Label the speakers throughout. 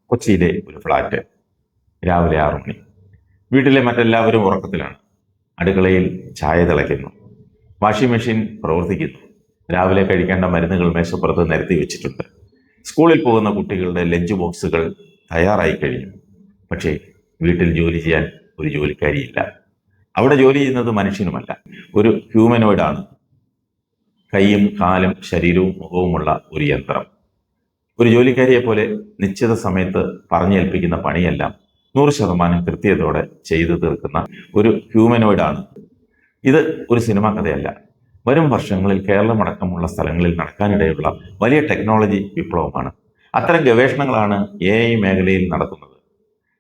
Speaker 1: കൊച്ചിയിലെ ഒരു ഫ്ലാറ്റ്. രാവിലെ 6 മണി. വീട്ടിലെ മറ്റെല്ലാവരും ഉറക്കത്തിലാണ്. അടുക്കളയിൽ ചായ തിളയ്ക്കുന്നു. വാഷിംഗ് മെഷീൻ പ്രവർത്തിക്കുന്നു. രാവിലെ കഴിക്കേണ്ട മരുന്നുകൾ മേശപ്പുറത്ത് നിരത്തി വെച്ചിട്ടുണ്ട്. സ്കൂളിൽ പോകുന്ന കുട്ടികളുടെ ലഞ്ച് ബോക്സുകൾ തയ്യാറായി കഴിഞ്ഞു. പക്ഷേ വീട്ടിൽ ജോലി ചെയ്യാൻ ഒരു ജോലിക്കാരിയില്ല. അവിടെ ജോലി ചെയ്യുന്നത് മനുഷ്യനുമല്ല, ഒരു ഹ്യൂമനോയിഡാണ്. കൈയും കാലും ശരീരവും മുഖവുമുള്ള ഒരു യന്ത്രം. ഒരു ജോലിക്കാരിയെ പോലെ നിശ്ചിത സമയത്ത് പറഞ്ഞേൽപ്പിക്കുന്ന പണിയെല്ലാം 100% കൃത്യതയോടെ ചെയ്തു തീർക്കുന്ന ഒരു ഹ്യൂമനോയിഡാണ്. ഇത് ഒരു സിനിമാ കഥയല്ല. വരും വർഷങ്ങളിൽ കേരളമടക്കമുള്ള സ്ഥലങ്ങളിൽ നടക്കാനിടയുള്ള വലിയ ടെക്നോളജി വിപ്ലവമാണ്. അത്തരം ഗവേഷണങ്ങളാണ് AI മേഖലയിൽ നടക്കുന്നത്.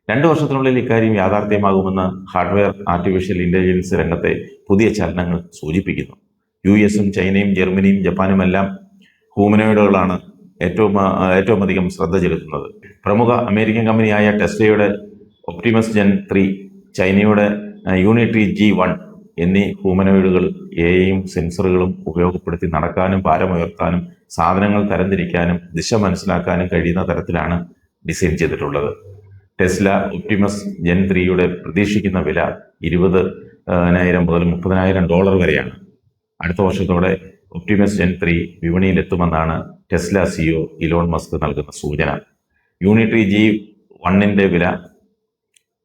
Speaker 1: 2 വർഷത്തിനുള്ളിൽ ഇക്കാര്യം യാഥാർത്ഥ്യമാകുമെന്ന് ഹാർഡ്വെയർ ആർട്ടിഫിഷ്യൽ ഇന്റലിജൻസ് രംഗത്തെ പുതിയ ചലനങ്ങൾ സൂചിപ്പിക്കുന്നു. US-ഉം ചൈനയും ജർമ്മനിയും ജപ്പാനുമെല്ലാം ഹ്യൂമനോയിഡുകളാണ് ഏറ്റവും അധികം ശ്രദ്ധ ചെലുത്തുന്നത്. പ്രമുഖ അമേരിക്കൻ കമ്പനിയായ ടെസ്ലയുടെ ഒപ്റ്റിമസ് ജെൻ 3, ചൈനയുടെ യൂണിട്രി G1 എന്നീ ഹ്യൂമനോയിഡുകൾ AI-യും സെൻസറുകളും ഉപയോഗപ്പെടുത്തി നടക്കാനും ഭാരമുയർത്താനും സാധനങ്ങൾ തരംതിരിക്കാനും ദിശ മനസ്സിലാക്കാനും കഴിയുന്ന തരത്തിലാണ് ഡിസൈൻ ചെയ്തിട്ടുള്ളത്. ടെസ്ല ഒപ്റ്റിമസ് ജെൻ 3യുടെ പ്രതീക്ഷിക്കുന്ന വില $20,000 മുതൽ $30,000 വരെയാണ്. അടുത്ത വർഷത്തോടെ ഒപ്റ്റിമസ് ജെൻ 3 വിപണിയിൽ എത്തുമെന്നാണ് ടെസ്ല CEO ഇലോൺ മസ്ക് നൽകുന്ന സൂചന. യൂണിട്രി G1ന്റെ വില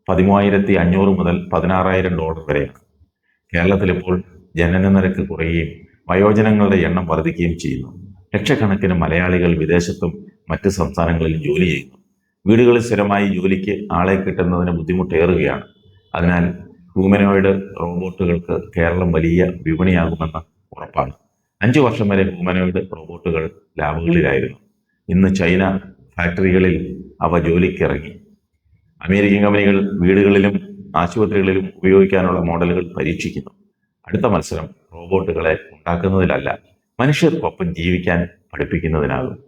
Speaker 1: $13,500 മുതൽ $16,000 വരെയാണ്. കേരളത്തിൽ ഇപ്പോൾ ജനന നിരക്ക് കുറയുകയും വയോജനങ്ങളുടെ എണ്ണം വർദ്ധിക്കുകയും ചെയ്യുന്നു. ലക്ഷക്കണക്കിന് മലയാളികൾ വിദേശത്തും മറ്റ് സംസ്ഥാനങ്ങളിലും ജോലി ചെയ്യുന്നു. വീടുകളിൽ സ്ഥിരമായി ജോലിക്ക് ആളെ കിട്ടുന്നതിന് ബുദ്ധിമുട്ടേറുകയാണ്. അതിനാൽ ഹ്യൂമനോയിഡ് റോബോട്ടുകൾക്ക് കേരളം വലിയ വിപണിയാകുമെന്ന് ഉറപ്പാണ്. 5 വർഷം വരെ ഹ്യൂമനോയിഡ് റോബോട്ടുകൾ ലാബുകളിലായിരുന്നു. ഇന്ന് ചൈന ഫാക്ടറികളിൽ അവ ജോലിക്കിറങ്ങി. അമേരിക്കൻ കമ്പനികൾ വീടുകളിലും ആശുപത്രികളിലും ഉപയോഗിക്കാനുള്ള മോഡലുകൾ പരീക്ഷിക്കുന്നു. അടുത്ത മത്സരം റോബോട്ടുകളെ ഉണ്ടാക്കുന്നതിലല്ല, മനുഷ്യർക്കൊപ്പം ജീവിക്കാൻ പഠിപ്പിക്കുന്നതിനാകും.